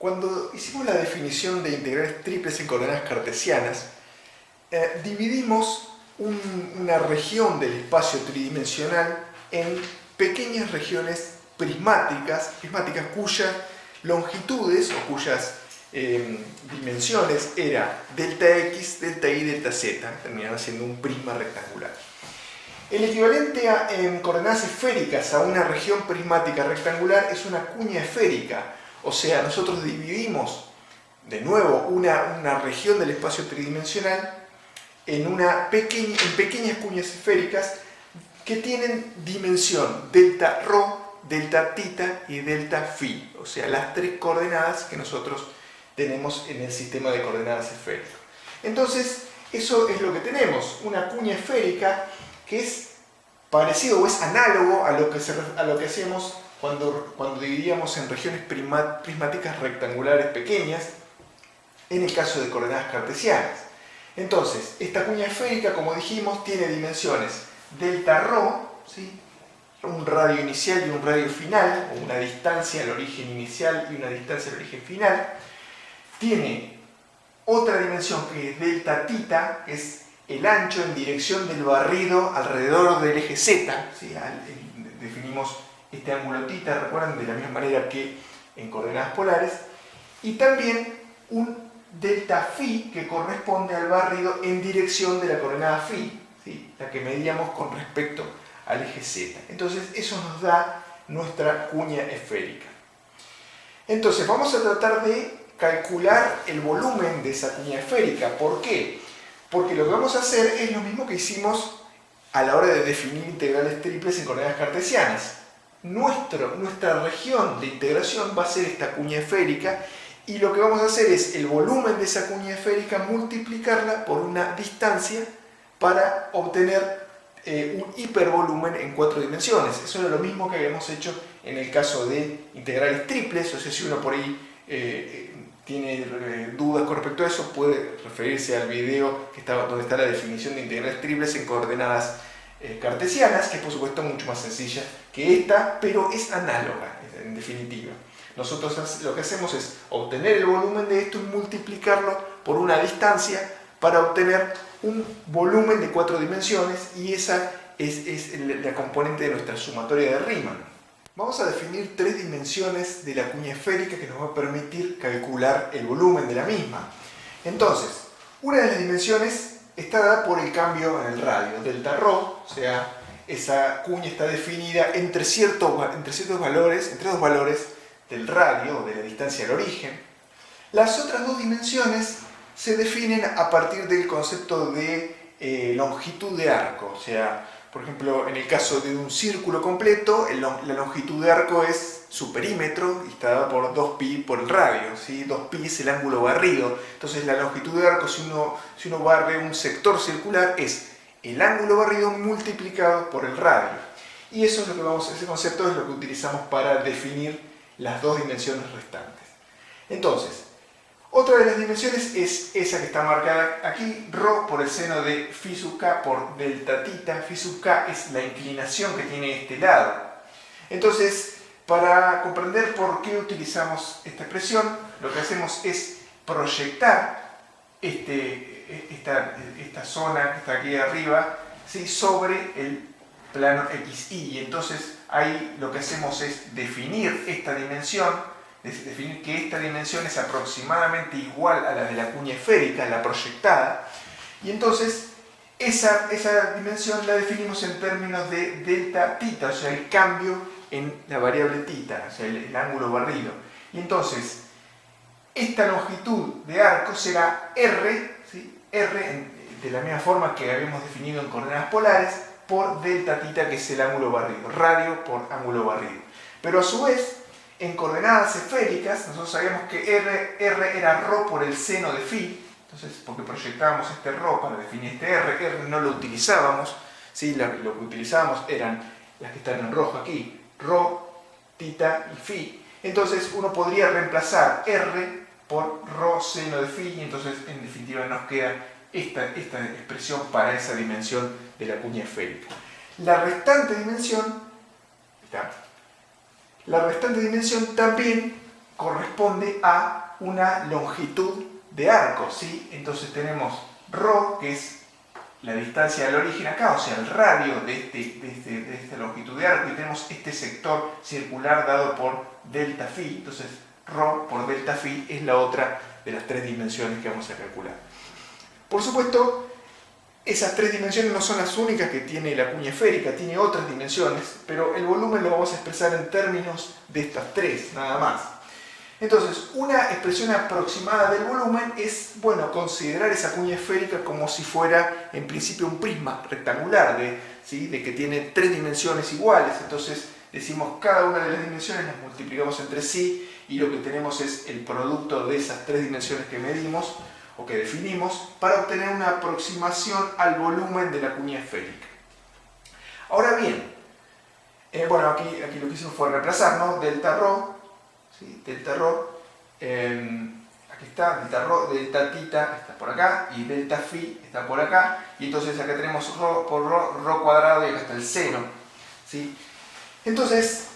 Cuando hicimos la definición de integrales triples en coordenadas cartesianas, dividimos una región del espacio tridimensional en pequeñas regiones prismáticas cuyas longitudes o cuyas dimensiones era delta x, delta y, delta z, terminaban siendo un prisma rectangular. El equivalente en coordenadas esféricas a una región prismática rectangular es una cuña esférica, o sea, nosotros dividimos de nuevo una región del espacio tridimensional en pequeñas cuñas esféricas que tienen dimensión delta rho, delta tita y delta phi, o sea, las tres coordenadas que nosotros tenemos en el sistema de coordenadas esféricas. Entonces, eso es lo que tenemos, una cuña esférica que es parecido o es análogo a lo que hacemos cuando dividíamos en regiones prismáticas rectangulares pequeñas, en el caso de coordenadas cartesianas. Entonces, esta cuña esférica, como dijimos, tiene dimensiones delta rho, ¿sí?, un radio inicial y un radio final, o una distancia al origen inicial y una distancia al origen final. Tiene otra dimensión que es delta tita, que es el ancho en dirección del barrido alrededor del eje Z, ¿sí? Definimos este ángulo tita, recuerdan, de la misma manera que en coordenadas polares, y también un delta phi que corresponde al barrido en dirección de la coordenada phi, ¿sí?, la que medíamos con respecto al eje Z. Entonces eso nos da nuestra cuña esférica. Entonces vamos a tratar de calcular el volumen de esa cuña esférica. ¿Por qué? Porque lo que vamos a hacer es lo mismo que hicimos a la hora de definir integrales triples en coordenadas cartesianas. Nuestra región de integración va a ser esta cuña esférica, y lo que vamos a hacer es el volumen de esa cuña esférica multiplicarla por una distancia para obtener un hipervolumen en 4 dimensiones. Eso era lo mismo que habíamos hecho en el caso de integrales triples. O sea, si uno por ahí tiene dudas con respecto a eso, puede referirse al video donde está la definición de integrales triples en coordenadas cartesianas, que es por supuesto mucho más sencilla que esta, pero es análoga en definitiva. Nosotros lo que hacemos es obtener el volumen de esto y multiplicarlo por una distancia para obtener un volumen de 4 dimensiones, y esa es la componente de nuestra sumatoria de Riemann. Vamos a definir 3 dimensiones de la cuña esférica que nos va a permitir calcular el volumen de la misma. Entonces, una de las dimensiones está dada por el cambio en el radio, delta rho, o sea, esa cuña está definida entre dos valores del radio, o de la distancia al origen. Las otras 2 dimensiones se definen a partir del concepto de longitud de arco. O sea, por ejemplo, en el caso de un círculo completo, la longitud de arco es su perímetro y está dada por 2pi por el radio, ¿sí? 2pi es el ángulo barrido. Entonces la longitud de arco, si uno barre un sector circular, es el ángulo barrido multiplicado por el radio. Y eso es ese concepto es lo que utilizamos para definir las 2 dimensiones restantes. Entonces, otra de las dimensiones es esa que está marcada aquí, rho por el seno de phi sub k por delta tita. Phi sub k es la inclinación que tiene este lado. Entonces, para comprender por qué utilizamos esta expresión, lo que hacemos es proyectar esta zona que está aquí arriba, ¿sí?, sobre el plano xy. Y entonces ahí lo que hacemos es definir esta dimensión, definir que esta dimensión es aproximadamente igual a la de la cuña esférica, la proyectada, y entonces esa dimensión la definimos en términos de delta tita, o sea, el cambio en la variable tita, o sea, el ángulo barrido. Y entonces esta longitud de arco será r, ¿sí?, r de la misma forma que habíamos definido en coordenadas polares, por delta tita, que es el ángulo barrido, radio por ángulo barrido. Pero a su vez, en coordenadas esféricas, nosotros sabíamos que r era rho por el seno de phi. Entonces, porque proyectábamos este rho para definir este r no lo utilizábamos, ¿sí? Lo que utilizábamos eran las que están en rojo aquí, rho, tita y phi. Entonces uno podría reemplazar r por rho seno de phi, y entonces en definitiva nos queda esta expresión para esa dimensión de la cuña esférica. La restante dimensión también corresponde a una longitud de arco, ¿sí? Entonces tenemos ρ, que es la distancia del origen acá, o sea, el radio de esta longitud de arco, y tenemos este sector circular dado por delta phi. Entonces, ρ por delta phi es la otra de las tres dimensiones que vamos a calcular. Por supuesto, esas tres dimensiones no son las únicas que tiene la cuña esférica, tiene otras dimensiones, pero el volumen lo vamos a expresar en términos de estas tres, nada más. Entonces, una expresión aproximada del volumen es, bueno, considerar esa cuña esférica como si fuera, en principio, un prisma rectangular, ¿sí? De que tiene tres dimensiones iguales. Entonces, decimos cada una de las dimensiones, las multiplicamos entre sí, y lo que tenemos es el producto de esas tres dimensiones que medimos, o que definimos, para obtener una aproximación al volumen de la cuña esférica. Ahora bien, bueno, aquí lo que hicimos fue reemplazar, ¿no? Delta ρ, ¿sí? Delta ρ, aquí está, delta ρ, delta tita está por acá, y delta phi está por acá, y entonces acá tenemos ρ por ρ cuadrado, y acá está el seno, ¿sí? Entonces,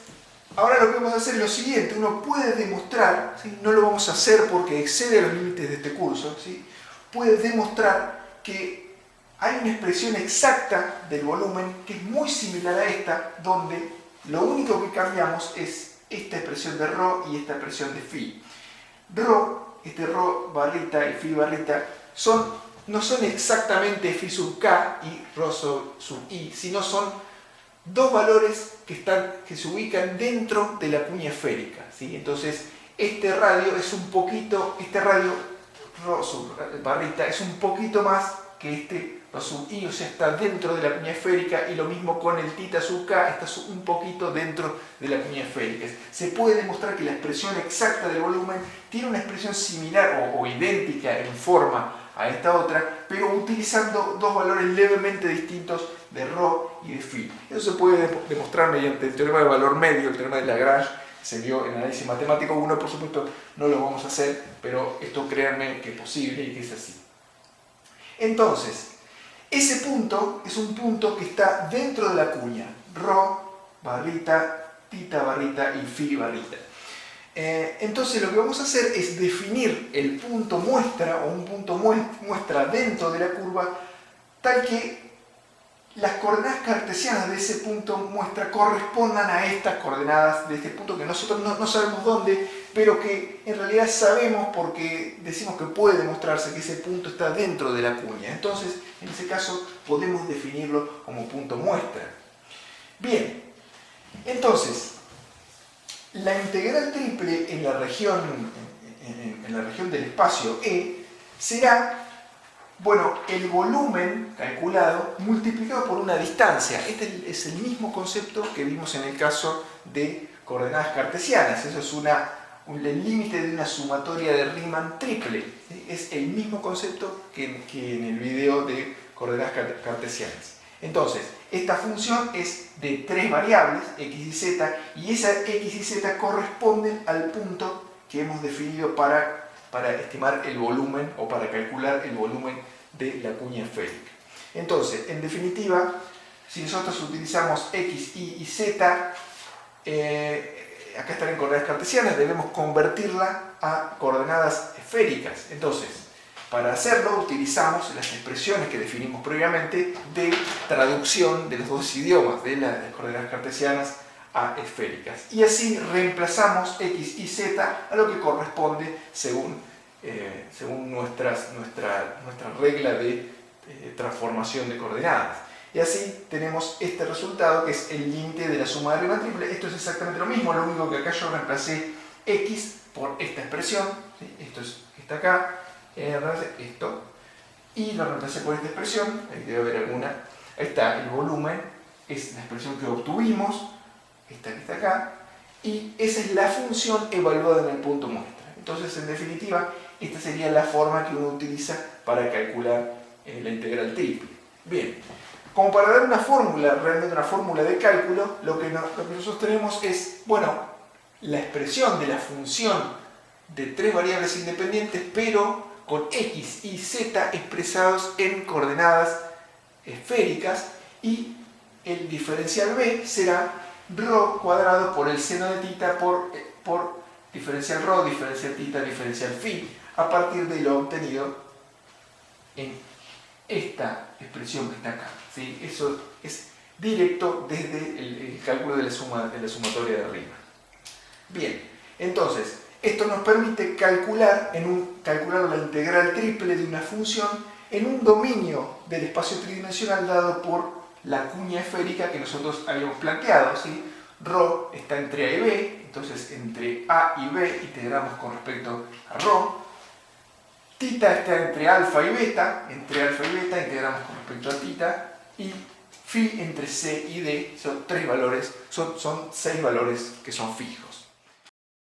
ahora lo que vamos a hacer es lo siguiente: uno puede demostrar, ¿sí? No lo vamos a hacer porque excede los límites de este curso, ¿sí? Puede demostrar que hay una expresión exacta del volumen que es muy similar a esta, donde lo único que cambiamos es esta expresión de ρ y esta expresión de phi. Este ρ barrita y phi barrita no son exactamente phi sub k y ρ sub i, sino son dos valores que se ubican dentro de la cuña esférica, ¿sí? Entonces, este radio ρ sub barrita es un poquito más que este ρ sub i, o sea, está dentro de la cuña esférica, y lo mismo con el tita sub k, está un poquito dentro de la cuña esférica. Se puede demostrar que la expresión exacta del volumen tiene una expresión similar o idéntica en forma a esta otra, pero utilizando dos valores levemente distintos de ρ y de phi. Eso se puede demostrar mediante el teorema de valor medio, el teorema de Lagrange. Se vio en análisis matemático 1, por supuesto no lo vamos a hacer, pero esto créanme que es posible y que es así. Entonces, ese punto es un punto que está dentro de la cuña, ρ barrita, tita barrita y phi barrita. Entonces lo que vamos a hacer es definir el punto muestra, o un punto muestra dentro de la curva, tal que las coordenadas cartesianas de ese punto muestra correspondan a estas coordenadas de este punto, que nosotros no sabemos dónde, pero que en realidad sabemos porque decimos que puede demostrarse que ese punto está dentro de la cuña. Entonces, en ese caso, podemos definirlo como punto muestra. Bien, entonces, la integral triple en la región del espacio E será, bueno, el volumen calculado multiplicado por una distancia. Este es el mismo concepto que vimos en el caso de coordenadas cartesianas. Eso es el límite de una sumatoria de Riemann triple, ¿sí? Es el mismo concepto que en el video de coordenadas cartesianas. Entonces, esta función es de tres variables, x y z, y esas x y z corresponden al punto que hemos definido para estimar el volumen, o para calcular el volumen de la cuña esférica. Entonces, en definitiva, si nosotros utilizamos x, y y z, acá están en coordenadas cartesianas, debemos convertirla a coordenadas esféricas. Entonces, para hacerlo utilizamos las expresiones que definimos previamente de traducción de los dos idiomas, de las coordenadas cartesianas a esféricas. Y así reemplazamos x y z a lo que corresponde según nuestra regla de transformación de coordenadas. Y así tenemos este resultado, que es el límite de la suma de Riemann triple. Esto es exactamente lo mismo, lo único que acá yo reemplacé x por esta expresión, ¿sí? Esto está acá, esto, y lo reemplacé por esta expresión. Ahí debe haber alguna. Ahí está el volumen, es la expresión que obtuvimos, esta que está acá, y esa es la función evaluada en el punto muestra. Entonces, en definitiva, esta sería la forma que uno utiliza para calcular la integral triple. Bien, como para dar una fórmula, realmente una fórmula de cálculo, lo que nosotros tenemos es, bueno, la expresión de la función de tres variables independientes, pero con x y z expresados en coordenadas esféricas, y el diferencial b será ρ cuadrado por el seno de tita por diferencial rho, diferencial theta, diferencial phi, a partir de lo obtenido en esta expresión que está acá, ¿sí? Eso es directo desde el cálculo de la sumatoria de arriba. Bien, entonces, esto nos permite calcular la integral triple de una función en un dominio del espacio tridimensional dado por la cuña esférica que nosotros habíamos planteado, ¿sí? Rho está entre A y B, entonces entre A y B integramos con respecto a Rho. Theta está entre alfa y beta integramos con respecto a theta, y phi entre C y D son 3 valores, son 6 valores que son fijos.